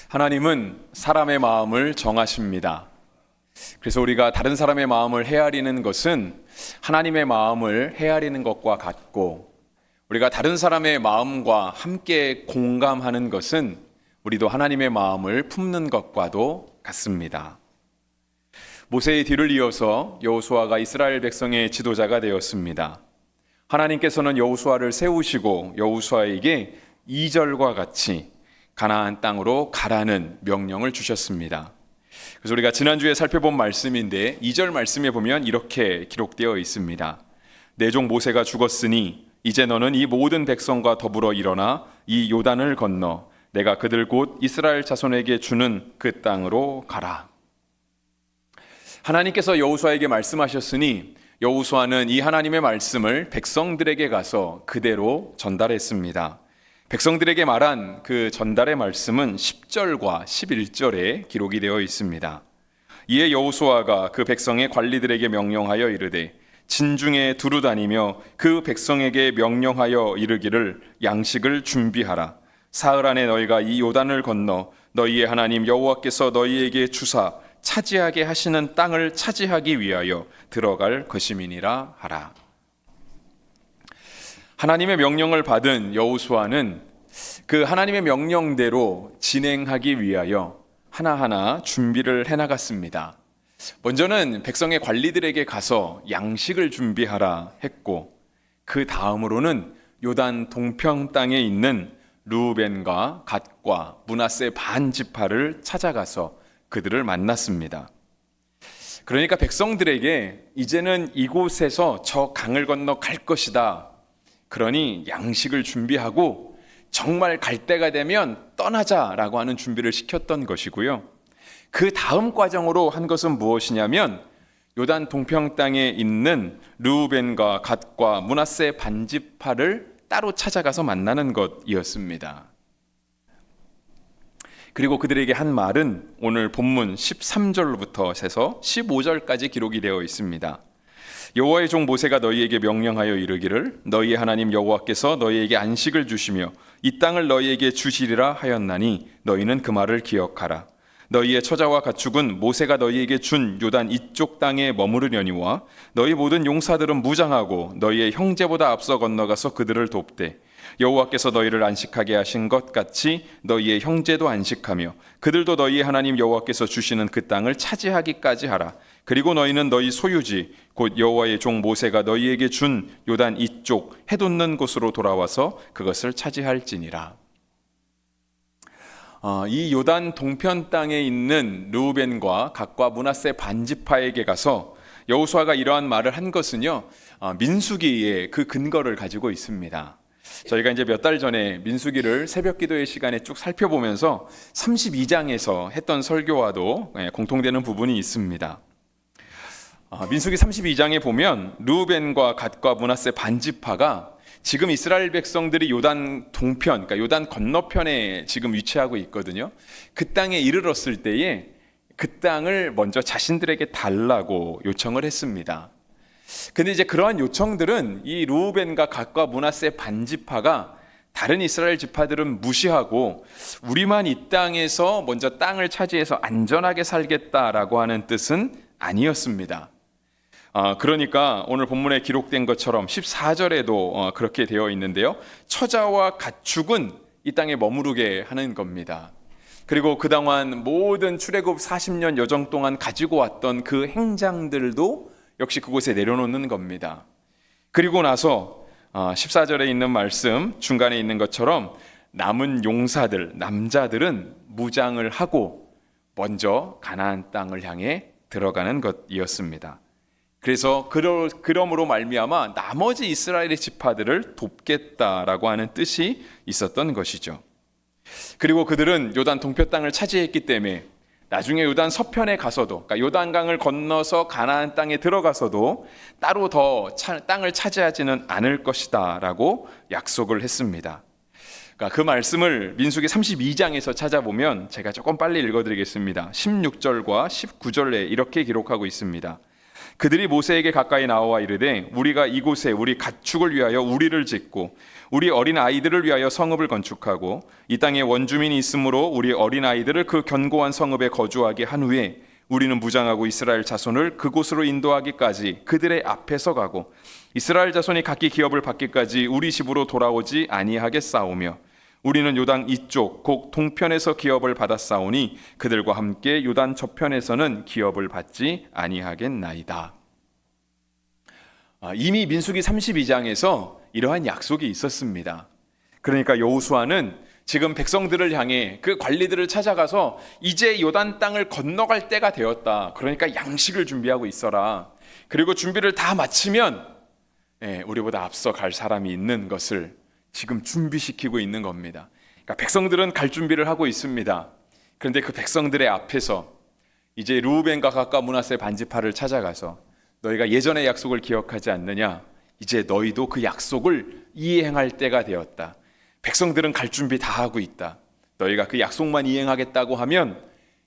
하나님은 사람의 마음을 정하십니다. 그래서 우리가 다른 사람의 마음을 헤아리는 것은 하나님의 마음을 헤아리는 것과 같고, 우리가 다른 사람의 마음과 함께 공감하는 것은 우리도 하나님의 마음을 품는 것과도 같습니다. 모세의 뒤를 이어서 여호수아가 이스라엘 백성의 지도자가 되었습니다. 하나님께서는 여호수아를 세우시고 여호수아에게 2절과 같이 가나안 땅으로 가라는 명령을 주셨습니다. 그래서 우리가 지난주에 살펴본 말씀인데 2절 말씀에 보면 이렇게 기록되어 있습니다. 내 종 모세가 죽었으니 이제 너는 이 모든 백성과 더불어 일어나 이 요단을 건너 내가 그들 곧 이스라엘 자손에게 주는 그 땅으로 가라. 하나님께서 여호수아에게 말씀하셨으니 여호수아는 이 하나님의 말씀을 백성들에게 가서 그대로 전달했습니다. 백성들에게 말한 그 전달의 말씀은 10절과 11절에 기록이 되어 있습니다. 이에 여호수아가 그 백성의 관리들에게 명령하여 이르되 진중에 두루 다니며 그 백성에게 명령하여 이르기를 양식을 준비하라. 사흘 안에 너희가 이 요단을 건너 너희의 하나님 여호와께서 너희에게 주사 차지하게 하시는 땅을 차지하기 위하여 들어갈 것임이니라 하라. 하나님의 명령을 받은 여호수아는 그 하나님의 명령대로 진행하기 위하여 하나하나 준비를 해나갔습니다. 먼저는 백성의 관리들에게 가서 양식을 준비하라 했고, 그 다음으로는 요단 동편 땅에 있는 르우벤과 갓과 므낫세 반 지파를 찾아가서 그들을 만났습니다. 그러니까 백성들에게 이제는 이곳에서 저 강을 건너 갈 것이다. 그러니 양식을 준비하고 정말 갈 때가 되면 떠나자라고 하는 준비를 시켰던 것이고요. 그 다음 과정으로 한 것은 무엇이냐면 요단 동편 땅에 있는 르우벤과 갓과 므낫세 반지파를 따로 찾아가서 만나는 것이었습니다. 그리고 그들에게 한 말은 오늘 본문 13절부터 해서 15절까지 기록이 되어 있습니다. 여호와의 종 모세가 너희에게 명령하여 이르기를 너희의 하나님 여호와께서 너희에게 안식을 주시며 이 땅을 너희에게 주시리라 하였나니 너희는 그 말을 기억하라. 너희의 처자와 가축은 모세가 너희에게 준 요단 이쪽 땅에 머무르려니와 너희 모든 용사들은 무장하고 너희의 형제보다 앞서 건너가서 그들을 돕되 여호와께서 너희를 안식하게 하신 것 같이 너희의 형제도 안식하며 그들도 너희의 하나님 여호와께서 주시는 그 땅을 차지하기까지 하라. 그리고 너희는 너희 소유지 곧 여호와의 종 모세가 너희에게 준 요단 이쪽 해돋는 곳으로 돌아와서 그것을 차지할지니라. 이 요단 동편 땅에 있는 르우벤과 갓과 므낫세 반지파에게 가서 여호수아가 이러한 말을 한 것은요, 민수기의 그 근거를 가지고 있습니다. 저희가 이제 몇 달 전에 민수기를 새벽 기도의 시간에 쭉 살펴보면서 32장에서 했던 설교와도 공통되는 부분이 있습니다. 민수기 32장에 보면 르우벤과 갓과 므낫세 반지파가 지금 이스라엘 백성들이 요단 동편, 그러니까 요단 건너편에 지금 위치하고 있거든요. 그 땅에 이르렀을 때에 그 땅을 먼저 자신들에게 달라고 요청을 했습니다. 근데 이제 그러한 요청들은 이 르우벤과 갓과 므낫세 반지파가 다른 이스라엘 지파들은 무시하고 우리만 이 땅에서 먼저 땅을 차지해서 안전하게 살겠다라고 하는 뜻은 아니었습니다. 그러니까 오늘 본문에 기록된 것처럼 14절에도 그렇게 되어 있는데요. 처자와 가축은 이 땅에 머무르게 하는 겁니다. 그리고 그동안 모든 출애굽 40년 여정 동안 가지고 왔던 그 행장들도 역시 그곳에 내려놓는 겁니다. 그리고 나서 14절에 있는 말씀 중간에 있는 것처럼 남은 용사들, 남자들은 무장을 하고 먼저 가나안 땅을 향해 들어가는 것이었습니다. 그래서 그러므로 말미암아 나머지 이스라엘의 지파들을 돕겠다라고 하는 뜻이 있었던 것이죠. 그리고 그들은 요단 동편 땅을 차지했기 때문에 나중에 요단 서편에 가서도, 그러니까 요단강을 건너서 가나안 땅에 들어가서도 따로 더 땅을 차지하지는 않을 것이다라고 약속을 했습니다. 그러니까 그 말씀을 민수기 32장에서 찾아보면 제가 조금 빨리 읽어드리겠습니다. 16절과 19절에 이렇게 기록하고 있습니다. 그들이 모세에게 가까이 나와 이르되 우리가 이곳에 우리 가축을 위하여 우리를 짓고 우리 어린 아이들을 위하여 성읍을 건축하고 이 땅에 원주민이 있으므로 우리 어린 아이들을 그 견고한 성읍에 거주하게 한 후에 우리는 무장하고 이스라엘 자손을 그곳으로 인도하기까지 그들의 앞에서 가고 이스라엘 자손이 각기 기업을 받기까지 우리 집으로 돌아오지 아니하겠사오며 우리는 요단 이쪽 곧 동편에서 기업을 받았사오니 그들과 함께 요단 저편에서는 기업을 받지 아니하겠나이다. 이미 민수기 32장에서 이러한 약속이 있었습니다. 그러니까 여호수아는 지금 백성들을 향해 그 관리들을 찾아가서 이제 요단 땅을 건너갈 때가 되었다. 그러니까 양식을 준비하고 있어라. 그리고 준비를 다 마치면 우리보다 앞서 갈 사람이 있는 것을 지금 준비시키고 있는 겁니다. 그러니까 백성들은 갈 준비를 하고 있습니다. 그런데 그 백성들의 앞에서 이제 르우벤과 갓과 므낫세 반지파를 찾아가서 너희가 예전의 약속을 기억하지 않느냐? 이제 너희도 그 약속을 이행할 때가 되었다. 백성들은 갈 준비 다 하고 있다. 너희가 그 약속만 이행하겠다고 하면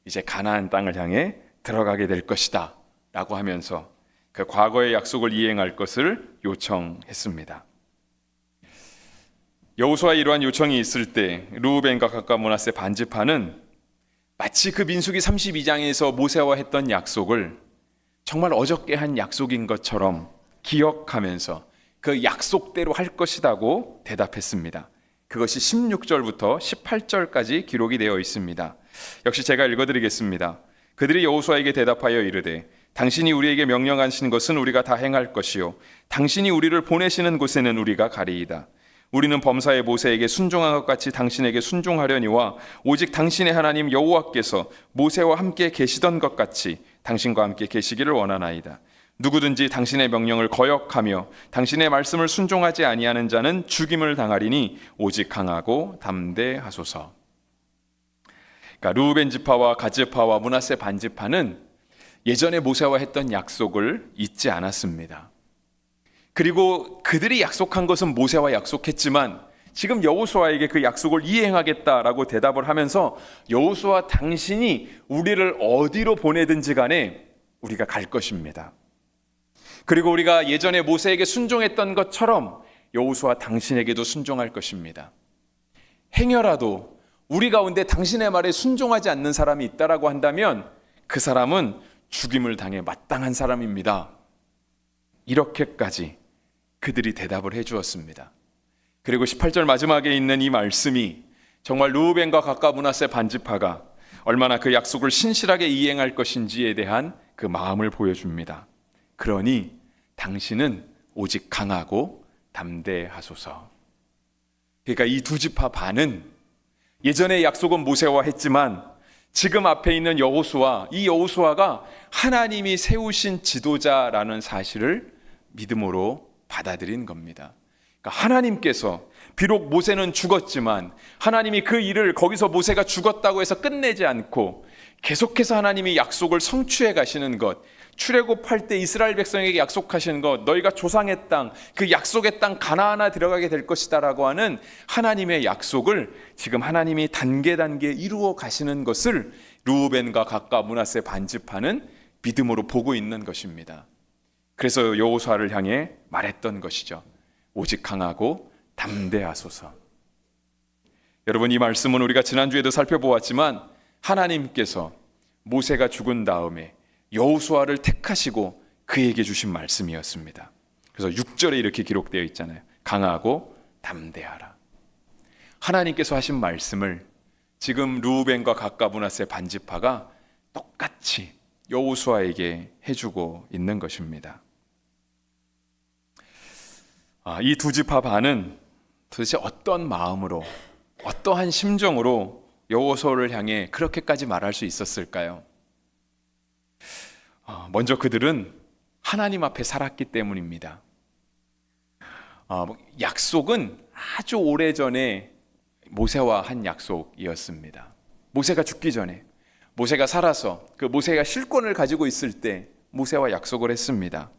이제 가나안 땅을 향해 들어가게 될 것이다 라고 하면서 그 과거의 약속을 이행할 것을 요청했습니다. 여호수아의 이러한 요청이 있을 때 르우벤과 갓과 므낫세 반지파는 마치 그 민수기 32장에서 모세와 했던 약속을 정말 어저께 한 약속인 것처럼 기억하면서 그 약속대로 할 것이라고 대답했습니다. 그것이 16절부터 18절까지 기록이 되어 있습니다. 역시 제가 읽어드리겠습니다. 그들이 여호수아에게 대답하여 이르되 당신이 우리에게 명령하신 것은 우리가 다 행할 것이요 당신이 우리를 보내시는 곳에는 우리가 가리이다. 우리는 범사의 모세에게 순종한 것 같이 당신에게 순종하려니와 오직 당신의 하나님 여호와께서 모세와 함께 계시던 것 같이 당신과 함께 계시기를 원하나이다. 누구든지 당신의 명령을 거역하며 당신의 말씀을 순종하지 아니하는 자는 죽임을 당하리니 오직 강하고 담대하소서. 그러니까 르우벤 지파와 갓 지파와 므낫세 반 지파는 예전에 모세와 했던 약속을 잊지 않았습니다. 그리고 그들이 약속한 것은 모세와 약속했지만 지금 여호수아에게 그 약속을 이행하겠다라고 대답을 하면서 여호수아 당신이 우리를 어디로 보내든지 간에 우리가 갈 것입니다. 그리고 우리가 예전에 모세에게 순종했던 것처럼 여호수아 당신에게도 순종할 것입니다. 행여라도 우리 가운데 당신의 말에 순종하지 않는 사람이 있다라고 한다면 그 사람은 죽임을 당해 마땅한 사람입니다. 이렇게까지 그들이 대답을 해주었습니다. 그리고 18절 마지막에 있는 이 말씀이 정말 르우벤과 갓과 므낫세 반지파가 얼마나 그 약속을 신실하게 이행할 것인지에 대한 그 마음을 보여줍니다. 그러니 당신은 오직 강하고 담대하소서. 그러니까 이 두 지파 반은 예전의 약속은 모세와 했지만 지금 앞에 있는 여호수아, 이 여호수아가 하나님이 세우신 지도자라는 사실을 믿음으로 받아들인 겁니다. 그러니까 하나님께서 비록 모세는 죽었지만 하나님이 그 일을 거기서 모세가 죽었다고 해서 끝내지 않고 계속해서 하나님이 약속을 성취해 가시는 것, 출애굽할 때 이스라엘 백성에게 약속하신 것, 너희가 조상의 땅, 그 약속의 땅 가나안에 들어가게 될 것이다라고 하는 하나님의 약속을 지금 하나님이 단계 이루어 가시는 것을 르우벤과 갓과 므낫세 반지파는 믿음으로 보고 있는 것입니다. 그래서 여호수아를 향해 말했던 것이죠. 오직 강하고 담대하소서. 여러분, 이 말씀은 우리가 지난주에도 살펴보았지만 하나님께서 모세가 죽은 다음에 여호수아를 택하시고 그에게 주신 말씀이었습니다. 그래서 6절에 이렇게 기록되어 있잖아요. 강하고 담대하라. 하나님께서 하신 말씀을 지금 르우벤과 갓과 므낫세 반지파가 똑같이 여호수아에게 해주고 있는 것입니다. 이 두 지파 반은 도대체 어떤 마음으로, 어떠한 심정으로 여호수아를 향해 그렇게까지 말할 수 있었을까요? 먼저 그들은 하나님 앞에 살았기 때문입니다. 약속은 아주 오래전에 모세와 한 약속이었습니다. 모세가 죽기 전에, 모세가 살아서 그 모세가 실권을 가지고 있을 때 모세와 약속을 했습니다.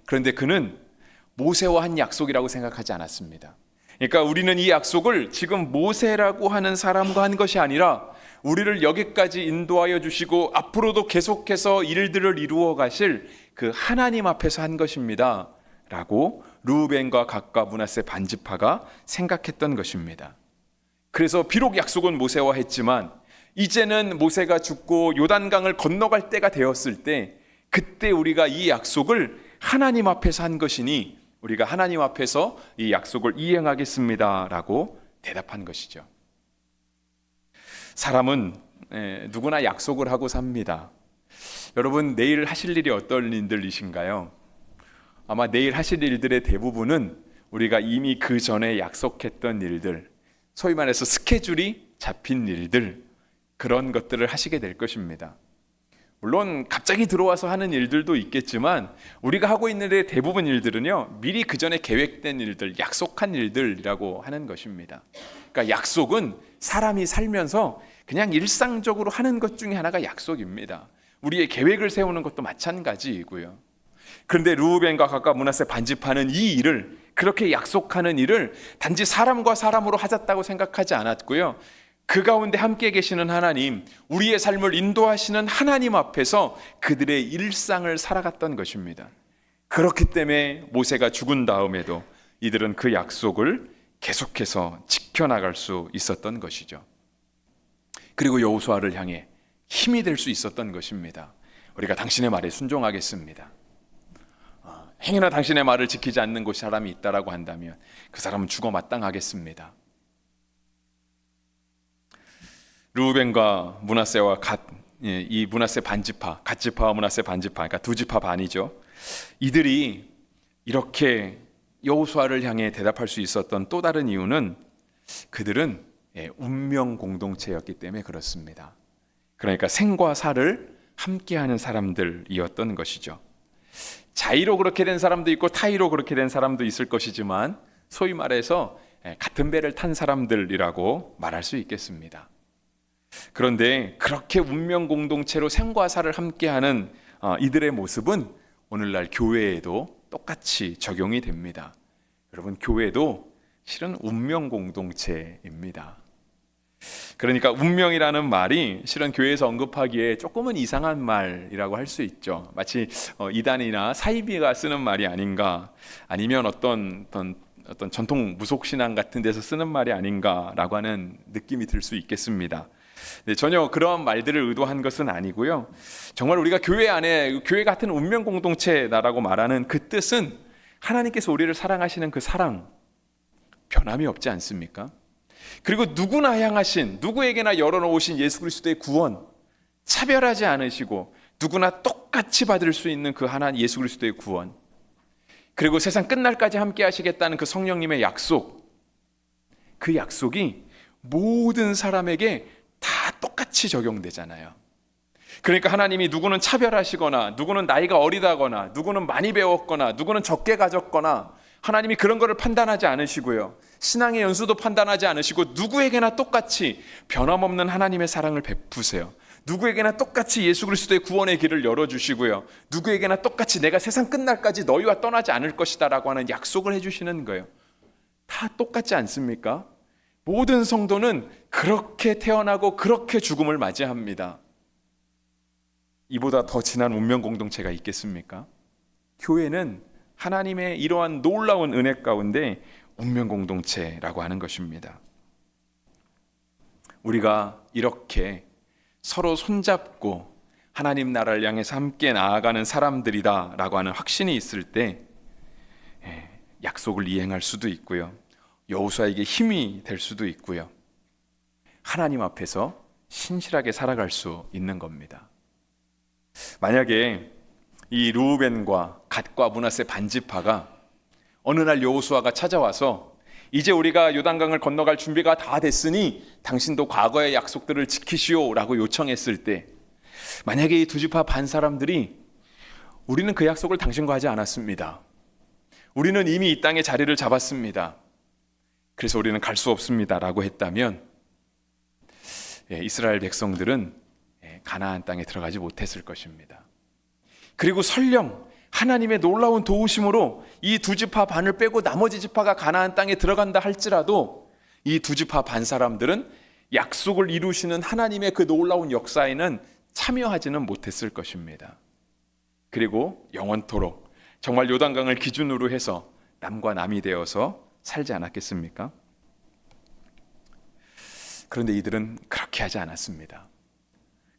그런데 그는 모세와 한 약속이라고 생각하지 않았습니다. 그러니까 우리는 이 약속을 지금 모세라고 하는 사람과 한 것이 아니라 우리를 여기까지 인도하여 주시고 앞으로도 계속해서 일들을 이루어 가실 그 하나님 앞에서 한 것입니다 라고 르우벤과 갓과 므낫세 반지파가 생각했던 것입니다. 그래서 비록 약속은 모세와 했지만 이제는 모세가 죽고 요단강을 건너갈 때가 되었을 때, 그때 우리가 이 약속을 하나님 앞에서 한 것이니 우리가 하나님 앞에서 이 약속을 이행하겠습니다 라고 대답한 것이죠. 사람은 누구나 약속을 하고 삽니다. 여러분, 내일 하실 일이 어떤 일들이신가요? 아마 내일 하실 일들의 대부분은 우리가 이미 그 전에 약속했던 일들, 소위 말해서 스케줄이 잡힌 일들, 그런 것들을 하시게 될 것입니다. 물론 갑자기 들어와서 하는 일들도 있겠지만 우리가 하고 있는 일의 대부분 일들은요, 미리 그 전에 계획된 일들, 약속한 일들이라고 하는 것입니다. 그러니까 약속은 사람이 살면서 그냥 일상적으로 하는 것 중에 하나가 약속입니다. 우리의 계획을 세우는 것도 마찬가지이고요. 그런데 르우벤과 갓과 므낫세 반지파는 이 일을, 그렇게 약속하는 일을 단지 사람과 사람으로 하셨다고 생각하지 않았고요, 그 가운데 함께 계시는 하나님, 우리의 삶을 인도하시는 하나님 앞에서 그들의 일상을 살아갔던 것입니다. 그렇기 때문에 모세가 죽은 다음에도 이들은 그 약속을 계속해서 지켜나갈 수 있었던 것이죠. 그리고 여호수아를 향해 힘이 될 수 있었던 것입니다. 우리가 당신의 말에 순종하겠습니다. 행여나 당신의 말을 지키지 않는 곳 사람이 있다라고 한다면 그 사람은 죽어 마땅하겠습니다. 르우벤과 므낫세와 이 므낫세 반지파, 갓지파와 므낫세 반지파, 그러니까 두 지파 반이죠. 이들이 이렇게 여호수아를 향해 대답할 수 있었던 또 다른 이유는 그들은 운명 공동체였기 때문에 그렇습니다. 그러니까 생과 사를 함께하는 사람들이었던 것이죠. 자의로 그렇게 된 사람도 있고 타의로 그렇게 된 사람도 있을 것이지만 소위 말해서 같은 배를 탄 사람들이라고 말할 수 있겠습니다. 그런데 그렇게 운명 공동체로 생과 사를 함께하는 이들의 모습은 오늘날 교회에도 똑같이 적용이 됩니다. 여러분, 교회도 실은 운명 공동체입니다. 그러니까 운명이라는 말이 실은 교회에서 언급하기에 조금은 이상한 말이라고 할 수 있죠. 마치 이단이나 사이비가 쓰는 말이 아닌가, 아니면 어떤 전통 무속신앙 같은 데서 쓰는 말이 아닌가라고 하는 느낌이 들 수 있겠습니다. 네, 전혀 그런 말들을 의도한 것은 아니고요. 정말 우리가 교회 안에 교회 같은 운명 공동체다라고 말하는 그 뜻은 하나님께서 우리를 사랑하시는 그 사랑, 변함이 없지 않습니까? 그리고 누구나 향하신, 누구에게나 열어놓으신 예수 그리스도의 구원, 차별하지 않으시고 누구나 똑같이 받을 수 있는 그 하나님 예수 그리스도의 구원, 그리고 세상 끝날까지 함께 하시겠다는 그 성령님의 약속, 그 약속이 모든 사람에게 다 똑같이 적용되잖아요. 그러니까 하나님이 누구는 차별하시거나, 누구는 나이가 어리다거나, 누구는 많이 배웠거나, 누구는 적게 가졌거나, 하나님이 그런 거를 판단하지 않으시고요, 신앙의 연수도 판단하지 않으시고 누구에게나 똑같이 변함없는 하나님의 사랑을 베푸세요. 누구에게나 똑같이 예수 그리스도의 구원의 길을 열어주시고요, 누구에게나 똑같이 내가 세상 끝날까지 너희와 떠나지 않을 것이다 라고 하는 약속을 해주시는 거예요. 다 똑같지 않습니까? 모든 성도는 그렇게 태어나고 그렇게 죽음을 맞이합니다. 이보다 더 진한 운명 공동체가 있겠습니까? 교회는 하나님의 이러한 놀라운 은혜 가운데 운명 공동체라고 하는 것입니다. 우리가 이렇게 서로 손잡고 하나님 나라를 향해서 함께 나아가는 사람들이다라고 하는 확신이 있을 때 약속을 이행할 수도 있고요, 여호수아에게 힘이 될 수도 있고요, 하나님 앞에서 신실하게 살아갈 수 있는 겁니다. 만약에 이 르우벤과 갓과 므낫세 반지파가 어느 날 여호수아가 찾아와서 이제 우리가 요단강을 건너갈 준비가 다 됐으니 당신도 과거의 약속들을 지키시오 라고 요청했을 때, 만약에 이 두 지파 반 사람들이 우리는 그 약속을 당신과 하지 않았습니다, 우리는 이미 이 땅에 자리를 잡았습니다, 그래서 우리는 갈 수 없습니다 라고 했다면 이스라엘 백성들은 가나안 땅에 들어가지 못했을 것입니다. 그리고 설령 하나님의 놀라운 도우심으로 이 두 지파 반을 빼고 나머지 지파가 가나안 땅에 들어간다 할지라도 이 두 지파 반 사람들은 약속을 이루시는 하나님의 그 놀라운 역사에는 참여하지는 못했을 것입니다. 그리고 영원토록 정말 요단강을 기준으로 해서 남과 남이 되어서 살지 않았겠습니까? 그런데 이들은 그렇게 하지 않았습니다.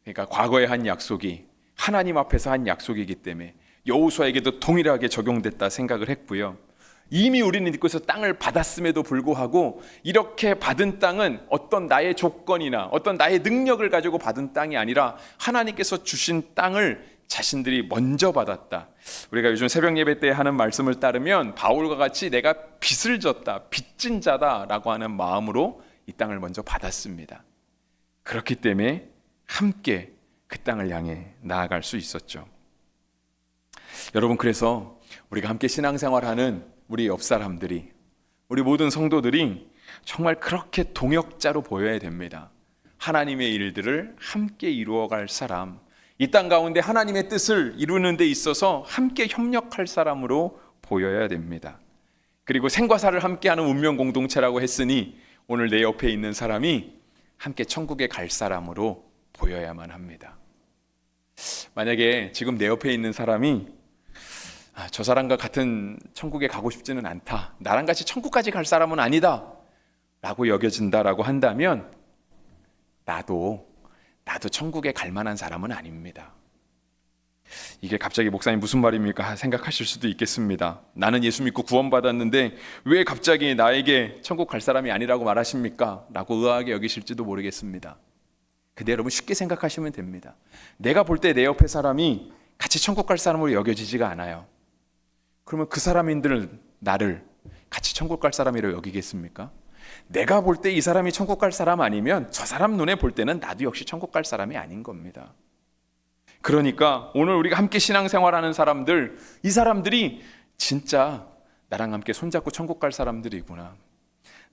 그러니까 과거에 한 약속이 하나님 앞에서 한 약속이기 때문에 여호수아에게도 동일하게 적용됐다 생각을 했고요. 이미 우리는 이곳에서 땅을 받았음에도 불구하고 이렇게 받은 땅은 어떤 나의 조건이나 어떤 나의 능력을 가지고 받은 땅이 아니라 하나님께서 주신 땅을 자신들이 먼저 받았다. 우리가 요즘 새벽 예배 때 하는 말씀을 따르면 바울과 같이 내가 빚을 졌다, 빚진 자다라고 하는 마음으로 이 땅을 먼저 받았습니다. 그렇기 때문에 함께 그 땅을 향해 나아갈 수 있었죠. 여러분, 그래서 우리가 함께 신앙생활하는 우리 옆 사람들이, 우리 모든 성도들이 정말 그렇게 동역자로 보여야 됩니다. 하나님의 일들을 함께 이루어갈 사람, 이 땅 가운데 하나님의 뜻을 이루는 데 있어서 함께 협력할 사람으로 보여야 됩니다. 그리고 생과 사를 함께하는 운명 공동체라고 했으니 오늘 내 옆에 있는 사람이 함께 천국에 갈 사람으로 보여야만 합니다. 만약에 지금 내 옆에 있는 사람이 저 사람과 같은 천국에 가고 싶지는 않다, 나랑 같이 천국까지 갈 사람은 아니다 라고 여겨진다라고 한다면 나도 천국에 갈 만한 사람은 아닙니다. 이게 갑자기 목사님 무슨 말입니까 생각하실 수도 있겠습니다. 나는 예수 믿고 구원받았는데 왜 갑자기 나에게 천국 갈 사람이 아니라고 말하십니까? 라고 의아하게 여기실지도 모르겠습니다. 근데 여러분, 쉽게 생각하시면 됩니다. 내가 볼 때 내 옆에 사람이 같이 천국 갈 사람으로 여겨지지가 않아요. 그러면 그 사람인들 나를 같이 천국 갈 사람이라고 여기겠습니까? 내가 볼 때 이 사람이 천국 갈 사람 아니면 저 사람 눈에 볼 때는 나도 역시 천국 갈 사람이 아닌 겁니다. 그러니까 오늘 우리가 함께 신앙생활하는 사람들, 이 사람들이 진짜 나랑 함께 손잡고 천국 갈 사람들이구나,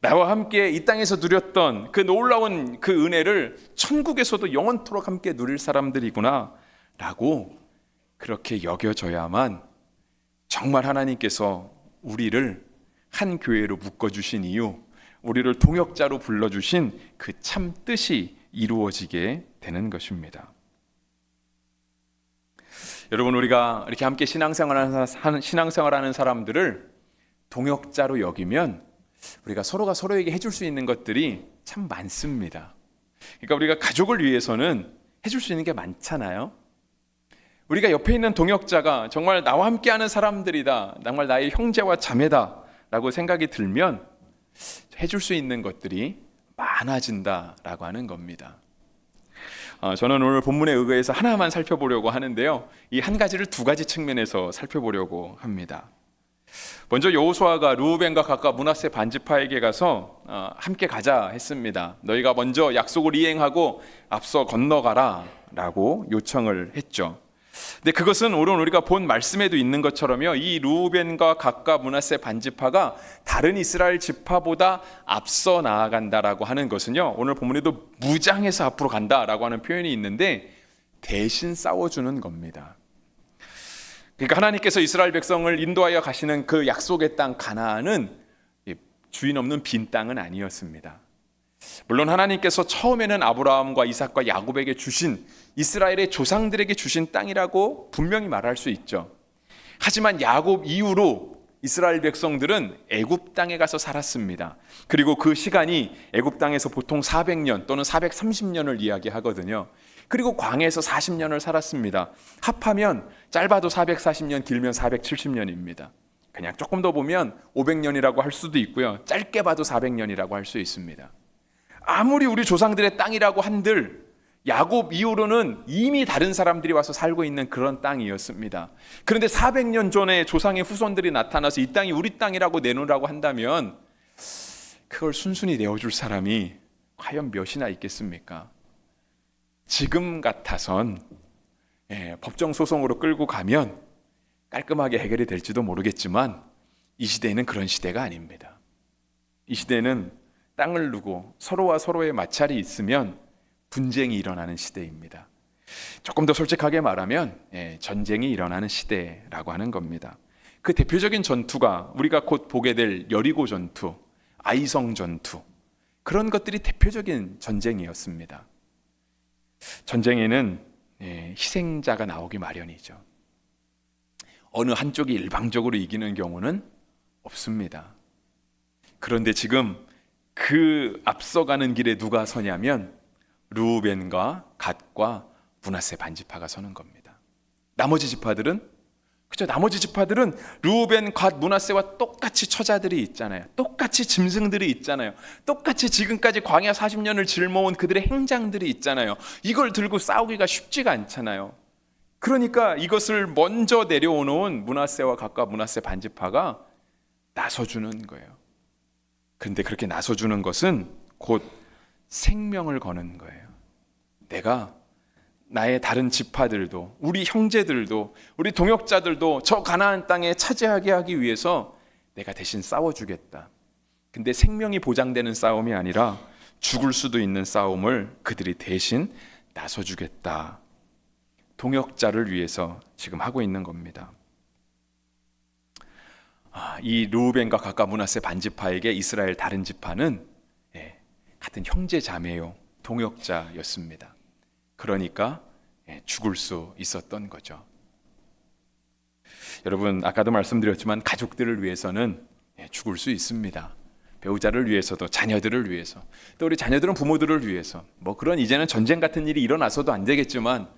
나와 함께 이 땅에서 누렸던 그 놀라운 그 은혜를 천국에서도 영원토록 함께 누릴 사람들이구나 라고 그렇게 여겨져야만 정말 하나님께서 우리를 한 교회로 묶어주신 이유, 우리를 동역자로 불러주신 그 참 뜻이 이루어지게 되는 것입니다. 여러분, 우리가 이렇게 함께 신앙생활하는 사람들을 동역자로 여기면 우리가 서로가 서로에게 해줄 수 있는 것들이 참 많습니다. 그러니까 우리가 가족을 위해서는 해줄 수 있는 게 많잖아요. 우리가 옆에 있는 동역자가 정말 나와 함께하는 사람들이다, 정말 나의 형제와 자매다 라고 생각이 들면 해줄 수 있는 것들이 많아진다라고 하는 겁니다. 저는 오늘 본문에 의거해서 하나만 살펴보려고 하는데요, 이 한 가지를 두 가지 측면에서 살펴보려고 합니다. 먼저 여호수아가 르우벤과 갓과 므낫세 반지파에게 가서 함께 가자 했습니다. 너희가 먼저 약속을 이행하고 앞서 건너가라 라고 요청을 했죠. 근데 그것은 오늘 우리가 본 말씀에도 있는 것처럼요, 이 르우벤과 갓과 므낫세 반지파가 다른 이스라엘 지파보다 앞서 나아간다라고 하는 것은요, 오늘 본문에도 무장해서 앞으로 간다라고 하는 표현이 있는데 대신 싸워주는 겁니다. 그러니까 하나님께서 이스라엘 백성을 인도하여 가시는 그 약속의 땅 가나안은 주인 없는 빈 땅은 아니었습니다. 물론 하나님께서 처음에는 아브라함과 이삭과 야곱에게 주신, 이스라엘의 조상들에게 주신 땅이라고 분명히 말할 수 있죠. 하지만 야곱 이후로 이스라엘 백성들은 애굽 땅에 가서 살았습니다. 그리고 그 시간이 애굽 땅에서 보통 400년 또는 430년을 이야기하거든요. 그리고 광야에서 40년을 살았습니다. 합하면 짧아도 440년, 길면 470년입니다. 그냥 조금 더 보면 500년이라고 할 수도 있고요, 짧게 봐도 400년이라고 할 수 있습니다. 아무리 우리 조상들의 땅이라고 한들 야곱 이후로는 이미 다른 사람들이 와서 살고 있는 그런 땅이었습니다. 그런데 400년 전에 조상의 후손들이 나타나서 이 땅이 우리 땅이라고 내놓으라고 한다면 그걸 순순히 내어줄 사람이 과연 몇이나 있겠습니까? 지금 같아선 법정 소송으로 끌고 가면 깔끔하게 해결이 될지도 모르겠지만 이 시대는 그런 시대가 아닙니다. 이 시대는 땅을 두고 서로와 서로의 마찰이 있으면 분쟁이 일어나는 시대입니다. 조금 더 솔직하게 말하면 전쟁이 일어나는 시대라고 하는 겁니다. 그 대표적인 전투가 우리가 곧 보게 될 여리고 전투, 아이성 전투, 그런 것들이 대표적인 어느 한쪽이 일방적으로 이기는 경우는 없습니다. 그런데 지금 그 앞서가는 길에 누가 서냐면 르우벤과 갓과 므낫세 반지파가 서는 겁니다. 나머지 지파들은 르우벤, 갓, 므낫세와 똑같이 처자들이 있잖아요. 똑같이 짐승들이 있잖아요. 똑같이 지금까지 광야 40년을 짊어온 그들의 행장들이 있잖아요. 이걸 들고 싸우기가 쉽지가 않잖아요. 그러니까 이것을 먼저 내려오는 므낫세와 갓과 므낫세 반지파가 나서주는 거예요. 그런데 그렇게 나서주는 것은 곧 생명을 거는 거예요. 내가 나의 다른 지파들도, 우리 형제들도, 우리 동역자들도 저 가나안 땅에 차지하게 하기 위해서 내가 대신 싸워주겠다. 근데 생명이 보장되는 싸움이 아니라 죽을 수도 있는 싸움을 그들이 대신 나서주겠다. 동역자를 위해서 지금 하고 있는 겁니다. 이 르우벤과 갓과 므낫세 반지파에게 이스라엘 다른 지파는 같은 형제 자매요, 동역자였습니다. 그러니까 죽을 수 있었던 거죠. 여러분, 아까도 말씀드렸지만 가족들을 위해서는 죽을 수 있습니다. 배우자를 위해서도, 자녀들을 위해서, 또 우리 자녀들은 부모들을 위해서, 뭐 그런 이제는 전쟁 같은 일이 일어나서도 안 되겠지만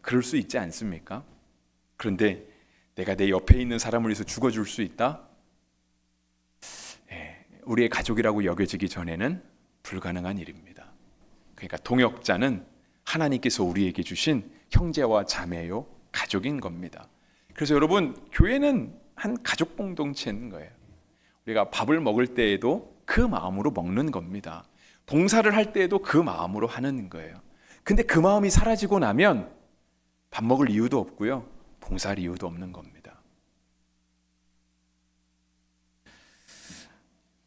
그럴 수 있지 않습니까? 그런데 내가 내 옆에 있는 사람을 위해서 죽어줄 수 있다? 우리의 가족이라고 여겨지기 전에는 불가능한 일입니다. 그러니까 동역자는 하나님께서 우리에게 주신 형제와 자매요, 가족인 겁니다. 그래서 여러분, 교회는 한 가족 공동체인 거예요. 우리가 밥을 먹을 때에도 그 마음으로 먹는 겁니다. 봉사를 할 때에도 그 마음으로 하는 거예요. 근데 그 마음이 사라지고 나면 밥 먹을 이유도 없고요, 봉사할 이유도 없는 겁니다.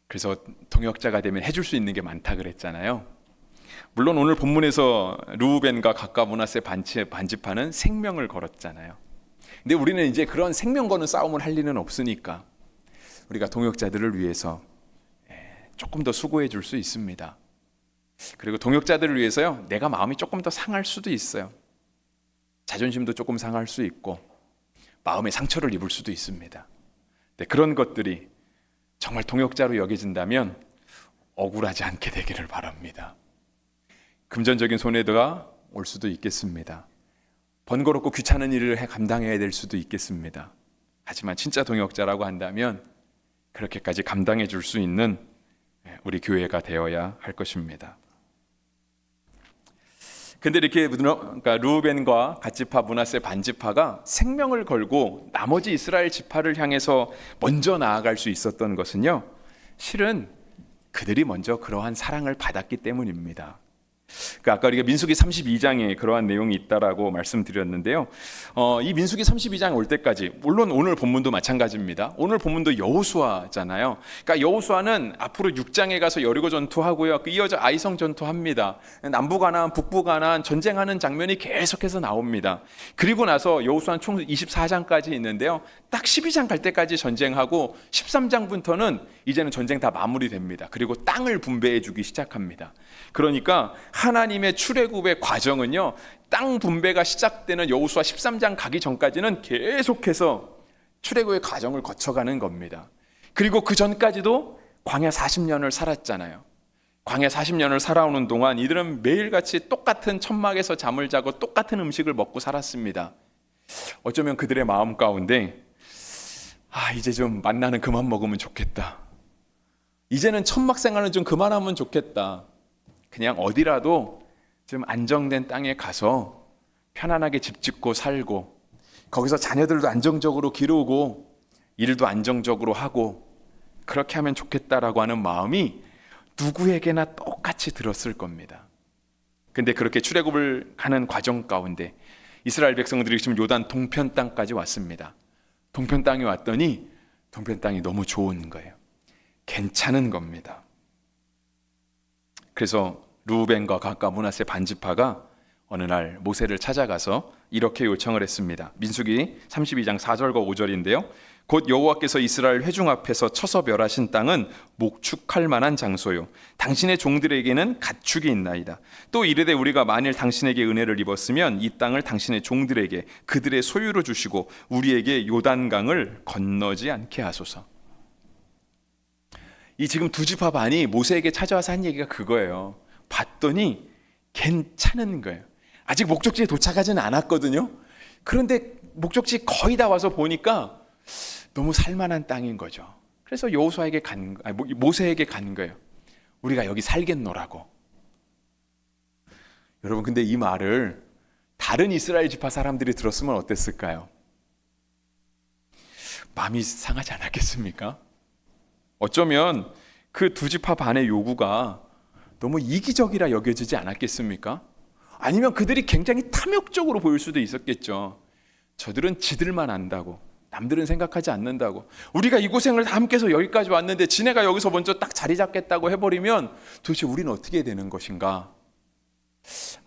그래서 동역자가 되면 해줄 수 있는 게 많다 그랬잖아요. 물론 오늘 본문에서 르우벤과 갓과 므낫세 반지파는 생명을 걸었잖아요. 근데 우리는 이제 그런 생명 거는 싸움을 할 일은 없으니까 우리가 동역자들을 위해서 조금 더 수고해 줄 수 있습니다. 그리고 동역자들을 위해서요, 내가 마음이 조금 더 상할 수도 있어요. 자존심도 조금 상할 수 있고 마음의 상처를 입을 수도 있습니다. 근데 그런 것들이 정말 동역자로 여겨진다면 억울하지 않게 되기를 바랍니다. 금전적인 손해가 올 수도 있겠습니다. 번거롭고 귀찮은 일을 감당해야 될 수도 있겠습니다. 하지만 진짜 동역자라고 한다면 그렇게까지 감당해 줄 수 있는 우리 교회가 되어야 할 것입니다. 근데 이렇게 그러니까 르우벤과 갓지파, 므낫세 반지파가 생명을 걸고 나머지 이스라엘 지파를 향해서 먼저 나아갈 수 있었던 것은요, 실은 그들이 먼저 그러한 사랑을 받았기 때문입니다. 아까 우리가 민수기 32장에 그러한 내용이 있다라고 말씀드렸는데요. 이 민수기 32장 올 때까지, 물론 오늘 본문도 마찬가지입니다. 오늘 본문도 여호수아잖아요. 그러니까 여호수아는 앞으로 6장에 가서 여리고 전투하고요, 그 이어져 아이성 전투합니다. 남부 가나안, 북부 가나안 전쟁하는 장면이 계속해서 나옵니다. 그리고 나서 여호수아는 총 24장까지 있는데요, 딱 12장 갈 때까지 전쟁하고 13장부터는 이제는 전쟁 다 마무리됩니다. 그리고 땅을 분배해 주기 시작합니다. 그러니까 하나님의 출애굽의 과정은요, 땅 분배가 시작되는 여호수아 13장 가기 전까지는 계속해서 출애굽의 과정을 거쳐가는 겁니다. 그리고 그 전까지도 광야 40년을 살았잖아요. 광야 40년을 살아오는 동안 이들은 매일같이 똑같은 천막에서 잠을 자고 똑같은 음식을 먹고 살았습니다. 어쩌면 그들의 마음 가운데 이제 좀 만나는 그만 먹으면 좋겠다. 이제는 천막 생활은 좀 그만하면 좋겠다. 그냥 어디라도 좀 안정된 땅에 가서 편안하게 집 짓고 살고, 거기서 자녀들도 안정적으로 기르고 일도 안정적으로 하고 그렇게 하면 좋겠다라고 하는 마음이 누구에게나 똑같이 들었을 겁니다. 근데 그렇게 출애굽을 가는 과정 가운데 이스라엘 백성들이 지금 요단 동편 땅까지 왔습니다. 동편 땅에 왔더니 동편 땅이 너무 좋은 거예요. 괜찮은 겁니다. 그래서 르우벤과 갓과 므낫세 반지파가 어느 날 모세를 찾아가서 이렇게 요청을 했습니다. 민수기 32장 4절과 5절인데요. 곧 여호와께서 이스라엘 회중 앞에서 쳐서 멸하신 땅은 목축할 만한 장소요 당신의 종들에게는 가축이 있나이다. 또 이르되 우리가 만일 당신에게 은혜를 입었으면 이 땅을 당신의 종들에게 그들의 소유로 주시고 우리에게 요단강을 건너지 않게 하소서. 이 지금 두 지파 반이 모세에게 찾아와서 한 얘기가 그거예요. 봤더니 괜찮은 거예요. 아직 목적지에 도착하지는 않았거든요. 그런데 목적지 거의 다 와서 보니까 너무 살만한 땅인 거죠. 그래서 모세에게 간 거예요. 우리가 여기 살겠노라고. 여러분, 근데 이 말을 다른 이스라엘 지파 사람들이 들었으면 어땠을까요? 마음이 상하지 않았겠습니까? 어쩌면 그 두 지파 반의 요구가 너무 이기적이라 여겨지지 않았겠습니까? 아니면 그들이 굉장히 탐욕적으로 보일 수도 있었겠죠. 저들은 지들만 안다고, 남들은 생각하지 않는다고, 우리가 이 고생을 다 함께 해서 여기까지 왔는데 지네가 여기서 먼저 딱 자리 잡겠다고 해버리면 도대체 우리는 어떻게 되는 것인가?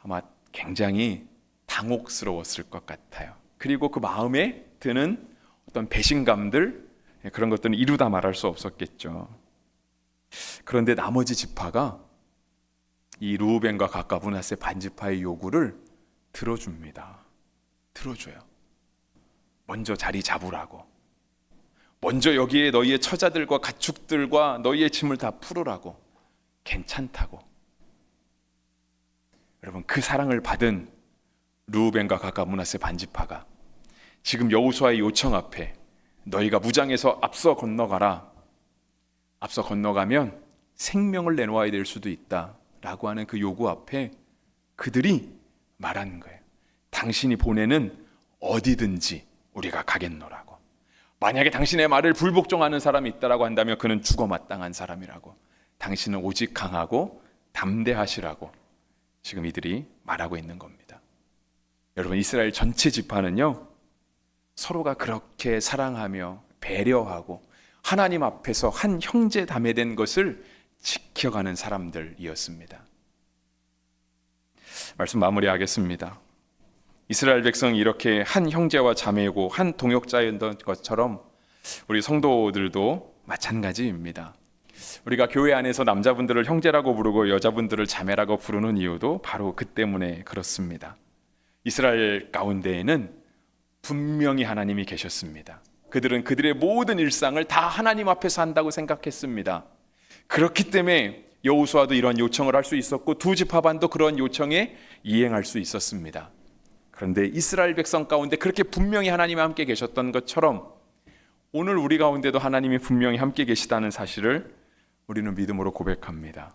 아마 굉장히 당혹스러웠을 것 같아요. 그리고 그 마음에 드는 어떤 배신감들, 그런 것들은 이루다 말할 수 없었겠죠. 그런데 나머지 지파가 이 르우벤과 갓과 므낫세 반지파의 요구를 들어줍니다. 들어줘요. 먼저 자리 잡으라고, 먼저 여기에 너희의 처자들과 가축들과 너희의 짐을 다 풀으라고, 괜찮다고. 여러분, 그 사랑을 받은 르우벤과 갓과 므낫세 반지파가 지금 여호수아의 요청 앞에 너희가 무장해서 앞서 건너가라, 앞서 건너가면 생명을 내놓아야 될 수도 있다 라고 하는 그 요구 앞에 그들이 말하는 거예요. 당신이 보내는 어디든지 우리가 가겠노라고. 만약에 당신의 말을 불복종하는 사람이 있다라고 한다면 그는 죽어 마땅한 사람이라고. 당신은 오직 강하고 담대하시라고 지금 이들이 말하고 있는 겁니다. 여러분, 이스라엘 전체 지파는요, 서로가 그렇게 사랑하며 배려하고 하나님 앞에서 한 형제 자매된 것을 지켜가는 사람들이었습니다. 말씀 마무리하겠습니다. 이스라엘 백성이 이렇게 한 형제와 자매고 한 동역자였던 것처럼 우리 성도들도 마찬가지입니다. 우리가 교회 안에서 남자분들을 형제라고 부르고 여자분들을 자매라고 부르는 이유도 바로 그 때문에 그렇습니다. 이스라엘 가운데에는 분명히 하나님이 계셨습니다. 그들은 그들의 모든 일상을 다 하나님 앞에서 한다고 생각했습니다. 그렇기 때문에 여호수아도 이런 요청을 할 수 있었고 두 지파반도 그런 요청에 이행할 수 있었습니다. 그런데 이스라엘 백성 가운데 그렇게 분명히 하나님이 함께 계셨던 것처럼 오늘 우리 가운데도 하나님이 분명히 함께 계시다는 사실을 우리는 믿음으로 고백합니다.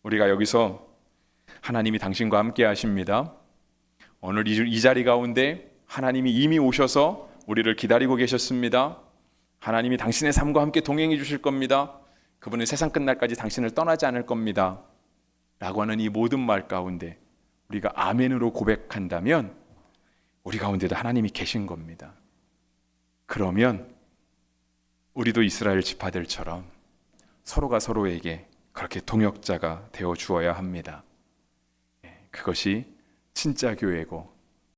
우리가 여기서 하나님이 당신과 함께 하십니다. 오늘 이 자리 가운데 하나님이 이미 오셔서 우리를 기다리고 계셨습니다. 하나님이 당신의 삶과 함께 동행해 주실 겁니다. 그분은 세상 끝날까지 당신을 떠나지 않을 겁니다 라고 하는 이 모든 말 가운데 우리가 아멘으로 고백한다면 우리 가운데도 하나님이 계신 겁니다. 그러면 우리도 이스라엘 지파들처럼 서로가 서로에게 그렇게 동역자가 되어 주어야 합니다. 그것이 진짜 교회고